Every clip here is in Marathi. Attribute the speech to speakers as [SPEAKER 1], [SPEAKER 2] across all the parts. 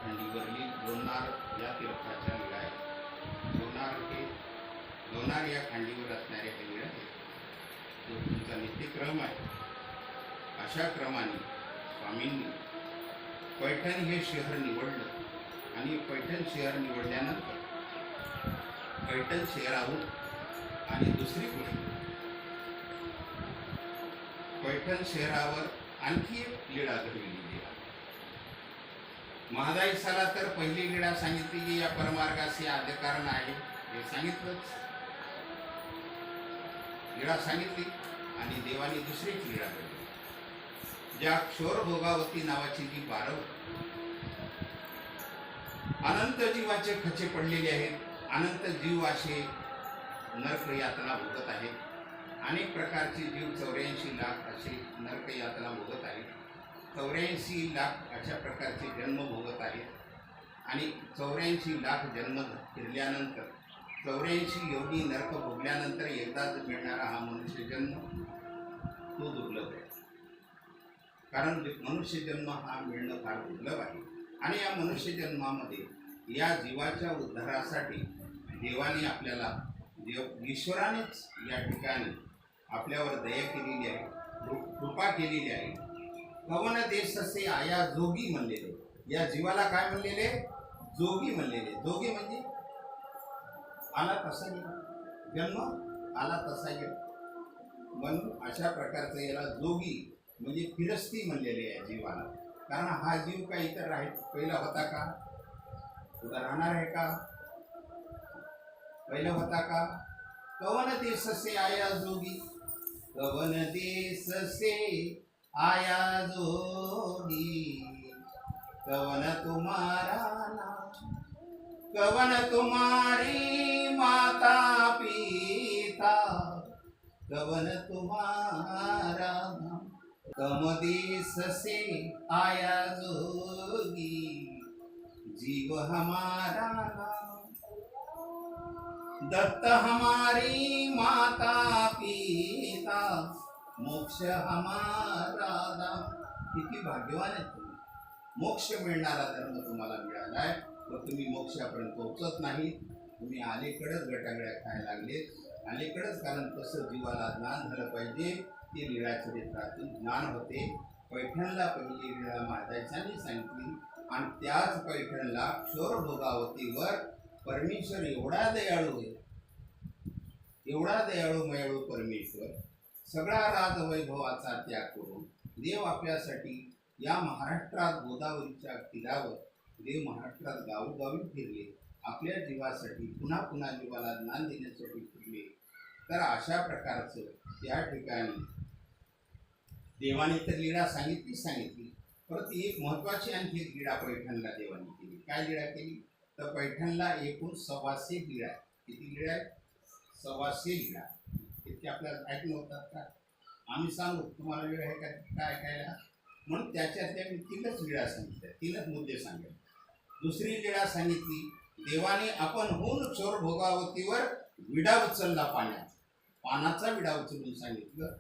[SPEAKER 1] खंडीवरली लोणार या तीर्थाच्या लीळा आहेत. लोणार या खांडीवर असणाऱ्या हे लीळा आहेत. जो तुमचा नित्यक्रम आहे, अशा क्रमाने स्वामींनी पैठण हे शहर निवडलं आणि पैठण शहर निवडल्यानंतर पैठण शहराहून आणि दुसरी गोष्ट, पैठण शहरावर आणखी एक लीळा घडलेली आहे. महादाईसाला तर पहिली लीळा सांगितली की या परमार्गाचे आद्य कारण आहे, हे सांगितलंच, लीळा सांगितली. आणि देवाने दुसरीच लीळा घडली, ज्या क्षोर भोगावती नावाची जी बारव अनंत जीवाचे खचे पडलेले आहेत. अनंत जीव असे नरक यातना भोगत आहेत. अनेक प्रकारचे जीव 84 लाख असे नरक यातना भोगत आहेत. 84 लाख अशा प्रकारचे जन्म भोगत आहेत. आणि 84 लाख जन्म फिरल्यानंतर 84 योगी नरक भोगल्यानंतर एकदाच मिळणारा हा मनुष्य जन्म तो दुर्लभ आहे. कारण मनुष्य जन्म हा मिळणं फार दुर्लभ आहे. आणि या मनुष्य जन्मामध्ये या जीवाच्या उद्धारासाठी देवाने आपल्याला ईश्वरानेच या ठिकाणी आपल्यावर दया केलेली आहे, कृपा केलेली आहे. कवन देश असे आया जोगी म्हणलेले, या जीवाला काय म्हणलेले? जोगी म्हणलेले. जोगी म्हणजे आला तसा गेला, जन्म आला तसा गेला. म्हणून अशा प्रकारचं याला जोगी म्हणजे फिरस्ती म्हणलेले आहे जीवाला. कारण हा जीव काय इतर पहिला होता का? उद्या राहणार आहे का? पहिला होता का? कवन देश से आया जोगी, कवन देश से आया जोगी, कवन तुम्हारा नाम, कवन तुम्हारी माता पिता, कवन तुम्हारा नाम, कम देश से आया जोगी, जीव हमारा नाम, दत्त हमारी माता पिता, मोक्ष हमारा दाम. किती भाग्यवान आहे तुम्ही. मोक्ष मिळणारा धर्म तुम्हाला मिळालाय, तर तुम्ही मोक्षापर्यंत पोहोचत नाही. तुम्ही अलीकडेच गटागळ्या खायला लागलेत, अलीकडेच. कारण तसं जीवाला ज्ञान झालं पाहिजे. ते लीळा चरित्रातून ज्ञान होते. पैठणला पहिली लीळा महादाईसांनी सांगितली आणि त्याच पैठणला क्षोर भोगावतीवर परमेश्वर एवढा दयाळू आहे, एवढा दयाळू मयाळू परमेश्वर सगळा राजवैभवाचा त्याग करून देव आपल्यासाठी या महाराष्ट्रात गोदावरीच्या तीरावर देव महाराष्ट्रात गावोगावी फिरले, आपल्या जीवासाठी पुन्हा पुन्हा जीवाला ज्ञान देण्यासाठी फिरले. तर अशा प्रकारचं त्या ठिकाणी देवाने तर लीळा सांगितली. परत एक महत्त्वाची आणखी एक लीळा पैठणला देवाने केली. काय लीळा केली? तर पैठणला एकूण 125 लीळा. किती लीळा आहेत? 125 लीळा. इतके आपल्याला ऐकलं होतात का? आम्ही सांगू तुम्हाला वेळ आहे का काय ऐकायला? म्हणून त्याच्यातल्या मी 3च लीळा सांगितल्या, 3च मुद्दे सांगितले. दुसरी लीळा सांगितली, देवाने आपण होऊन क्षोर भोगावतीवर विडा उचलला, पानाचा विडा उचलून सांगितलं.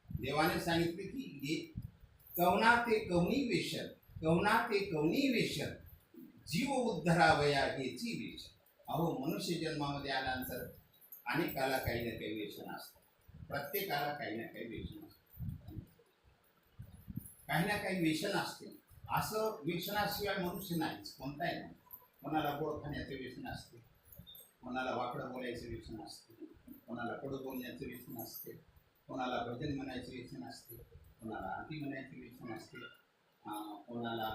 [SPEAKER 1] देवाने सांगितले की कवना ते कवनी वेशन, कवना ते कवनी वेशन, जीव उद्धरावया हेची वेशन. अहो, मनुष्य जन्मामध्ये आल्यानंतर अनेकाला काही ना काही व्यसन असतं. प्रत्येकाला काही ना काही व्यसन असतं, काही ना काही व्यसन असते. असं व्यसनाशिवाय मनुष्य नाहीच, कोणताही नाही. कोणाला गोड खाण्याचं व्यसन असते, कोणाला वाकडं बोलायचं व्यसन असते, कोणाला कडू बोलण्याचं व्यसन असते, कोणाला भजन म्हणायचं व्यसन असते, कोणाला आरती म्हणायचं व्यसन असते, कोणाला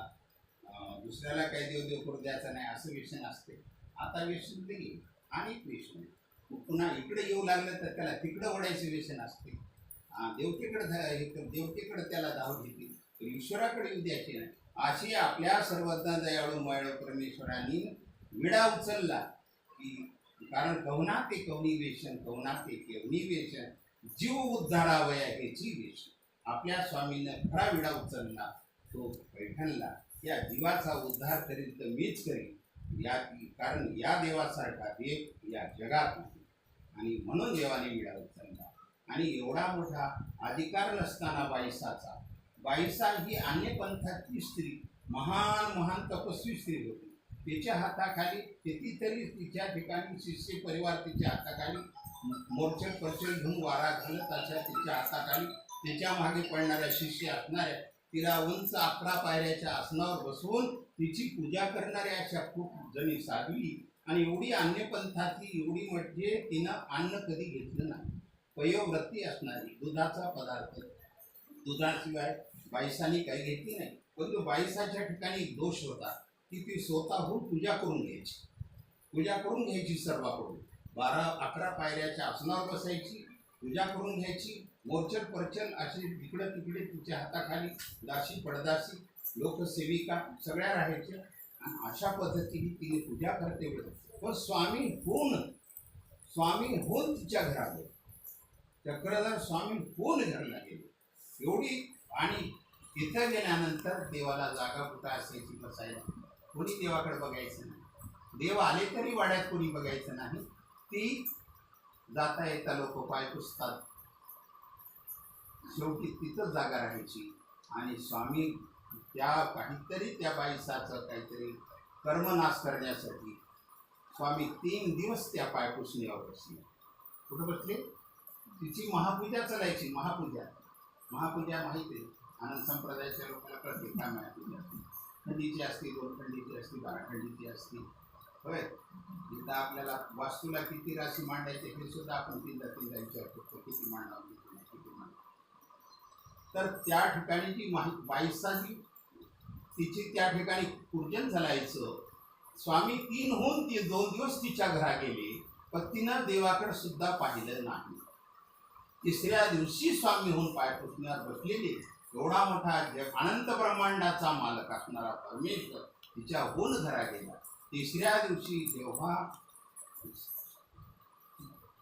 [SPEAKER 1] दुसऱ्याला काही देवदेव करू द्यायचा नाही असं व्यसन असते. आता व्यसन दिली अनेक व्यसन. पुन्हा इकडे येऊ लागलं तर त्याला तिकडं ओढायचं व्यसन असते. देवतेकडे त्याला धाव घेते, ईश्वराकडे येऊ द्यायची नाही. अशी आपल्या सर्वज्ञ दयाळू मयाळू परमेश्वरांनी विडा उचलला की, कारण कवना ते कवनी वेशन, कवना ते केवनी वेशन, जीव उद्धारावया हेची वेशन. आपल्या स्वामीनं खरा विडा उचलला तो पैठणला. या जीवाचा उद्धार करील तर मीच करीन, कारण या देवासारखा देव या जगात नाही. आणि म्हणून देवाने विडा उचलला. आणि एवढा मोठा अधिकार नसताना बाईसा ही अन्य पंथाची स्त्री महान महान तपस्वी स्त्री होती. तिच्या हाताखाली कितीतरी तिच्या ठिकाणी शिष्य परिवार तिच्या हाताखाली मोर्चल परचल घेऊन वारा घालत अशा तिच्या हाताखाली तिच्या मागे पडणाऱ्या शिष्य असणाऱ्या, तिला उंच 11 पायऱ्याच्या आसनावर बसवून तिची पूजा करणाऱ्या अशा खूप जणी साधवी. आणि एवढी अन्नपंथाची, एवढी म्हणजे तिनं अन्न कधी घेतलं नाही. पयोव्रती असणारी, दुधाचा पदार्थ, दुधाशिवाय बाईसांनी काही घेतली नाही. परंतु बाईसाच्या ठिकाणी एक दोष होता की ती स्वतःहून पूजा करून घ्यायची. पूजा करून घ्यायची सर्वांकडून. 12-11 पायऱ्याच्या आसनावर बसायची, पूजा करून घ्यायची. मोर्चल परचल अशी इकडं तिकडे तिच्या हाताखाली दासी पडदासी लोकसेविका सगळ्या राहायच्या. आणि अशा पद्धतीने तिने पूजा करते वेळ पण स्वामी होऊन तिच्या घरात चक्रधर स्वामी होऊन घरला गेले. एवढी. आणि तिथं गेल्यानंतर देवाला जागा कुठं असायची बसायला, कोणी देवाकडे बघायचं नाही. देव आले तरी वाड्यात कोणी बघायचं नाही. ती जाता येता लोक पाय पुसतात. शेवटी तिथंच जागा राहायची. आणि स्वामी काहीतरी त्या बाईसाचं काहीतरी कर्मनाश करण्यासाठी स्वामी 3 दिवस त्या पायपुसणीवर बसले. कुठं बसले? तिची महापूजा चालायची. महापूजा माहिती आहे, आनंद संप्रदायाच्या लोकांना कळते काय महापूजा. खंडीची असते, 2 खंडीची असते, 12 खंडीची असते. होय, इथं आपल्याला वास्तूला किती राशी मांडायचे हे सुद्धा आपण 3दा विचार करतो, किती मांडावं किती नाही, किती मांडावं. तर त्या ठिकाणी जी बाईसाची तिची त्या ठिकाणी पूजन झालायचं. स्वामी 3 होऊन ती 2 दिवस तिच्या घरा गेले, पण तिनं देवाकडे सुद्धा पाहिलं नाही. 3ऱ्या दिवशी स्वामी होऊन पाय पुसण्यावर बसलेले एवढा मोठा अनंत ब्रह्मांडाचा मालक असणारा परमेश्वर तिच्या होऊन घरा गेला. 3ऱ्या दिवशी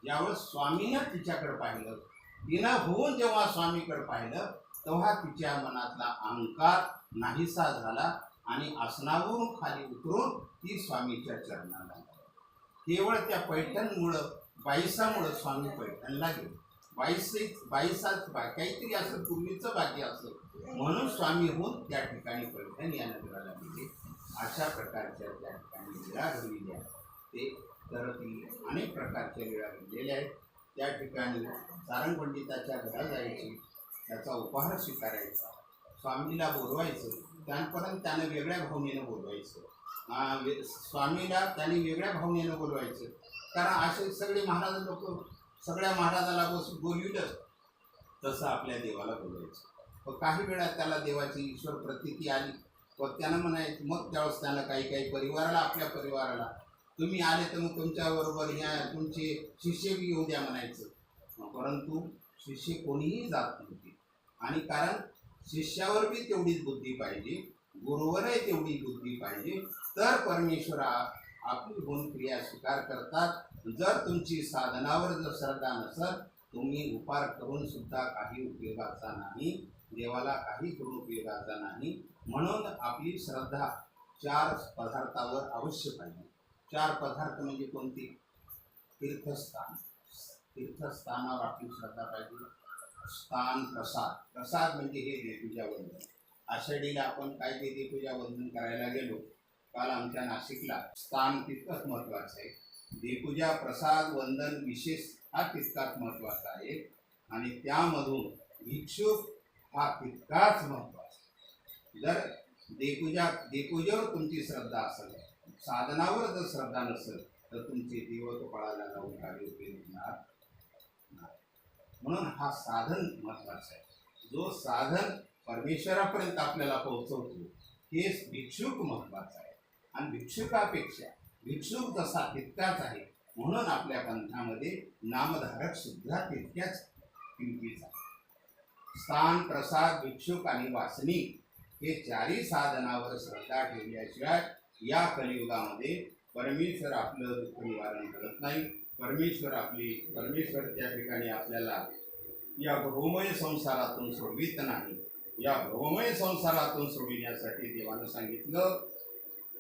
[SPEAKER 1] ज्यावेळेस स्वामीनं तिच्याकडे पाहिलं, तिनं होऊन जेव्हा स्वामीकडे पाहिलं तेव्हा तिच्या मनातला अहंकार नाहीसा झाला आणि आसनावरून खाली उतरून ती स्वामीच्या चरणाला. केवळ त्या पैठणमुळं, बाईसामुळं स्वामी पैठणला गेले. बाईसाच काहीतरी असं पूर्वीचं भाग्य असं म्हणून स्वामी होऊन त्या ठिकाणी पैठण या नगराला गेले. अशा प्रकारच्या त्या ठिकाणी लीळा घडलेल्या ते तर ती अनेक प्रकारच्या लीळा घडलेल्या आहेत. त्या ठिकाणी सारंग पंडिताच्या घरात जायची, त्याचा उपहार स्वीकारायचा, स्वामीला बोलवायचं. त्यापर्यंत त्यानं वेगळ्या भावनेनं बोलवायचं. स्वामीला त्याने वेगळ्या भावनेनं बोलवायचं. कारण असे सगळे महाराज लोक सगळ्या महाराजाला बोलविलं तसं आपल्या देवाला बोलवायचं. व काही वेळा त्याला देवाची ईश्वर प्रतीती आली व त्यानं म्हणायचं. मग त्यावेळेस त्यानं काही परिवाराला, आपल्या परिवाराला तुम्ही आले तर मग तुमच्याबरोबर ह्या तुमचे शिष्य बी येऊ द्या म्हणायचं. परंतु शिष्य कोणीही जात नव्हते. आणि कारण शिष्यावर बी तेवढीच बुद्धी पाहिजे, गुरुवरही तेवढी बुद्धी पाहिजे, तर परमेश्वर आपली गुण क्रिया स्वीकार करतात. जर तुमची साधनावर जर श्रद्धा नसेल, तुम्ही उपार करून सुद्धा काही उपयोगाचा नाही, देवाला काही करून उपयोगाचा नाही. म्हणून आपली श्रद्धा 4 पदार्थावर अवश्य पाहिजे. 4 पदार्थ म्हणजे कोणती? तीर्थस्थान. तीर्थस्थानावर आपली श्रद्धा पाहिजे. स्थान, प्रसाद म्हणजे हे देवपूजा वंदन. आषाढीला आपण काय ते देवपूजा वंदन करायला गेलो. काल आमच्या नाशिकला स्थान तितकंच महत्त्वाचं आहे. देवपूजा, प्रसाद, वंदन विशेष हा तितकाच महत्त्वाचा आहे. आणि त्यामधून भिक्षुक हा तितकाच महत्त्वाचा. जर देवपूजेवर तुमची श्रद्धा असेल, साधनावर जर श्रद्धा नसेल, तर तुमचे देवत्वपणाला लावून काही उपयोग होणार नाही. म्हणून हा साधन महत्त्वाचा आहे. जो साधन परमेश्वरापर्यंत आपल्याला पोहोचवतो हेच भिक्षुक महत्त्वाचा आहे. आणि भिक्षुक जसा तितकाच आहे, म्हणून आपल्या पंथामध्ये नामधारक सुद्धा तितक्याच किमतीचा आहे. स्थान, प्रसाद, भिक्षुक आणि वासनी हे 4ही साधनावर श्रद्धा ठेवल्याशिवाय या कलियुगामध्ये परमेश्वर आपलं दुःख निवारण करत नाही. परमेश्वर त्या ठिकाणी आपल्याला या भवमय संसारातून सोडवित नाही. या भवमय संसारातून सोडविण्यासाठी देवानं सांगितलं,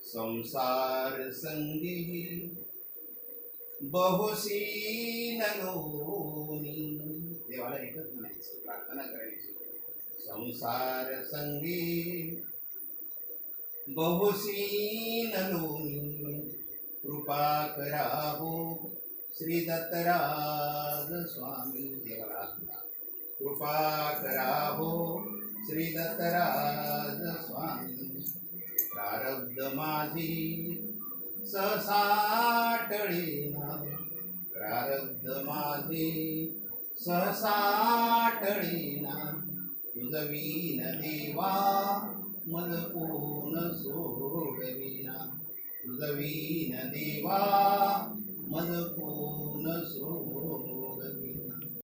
[SPEAKER 1] संसार संगी बहुसीन लोणी. देवाला एकच म्हणायचं, प्रार्थना करायची. संसार संगी बहुसीन लोणी कृपा करावो श्री दत्तराज स्वामी देवाला कृपा करावो श्री दत्तराज स्वामी प्रारब्ध माझी सहसा टळेना प्रारब्ध माझे सहसा टळेना तुझवीन देवा मन कोण सोडविना तुझवीन देवा मन कोण सोडविना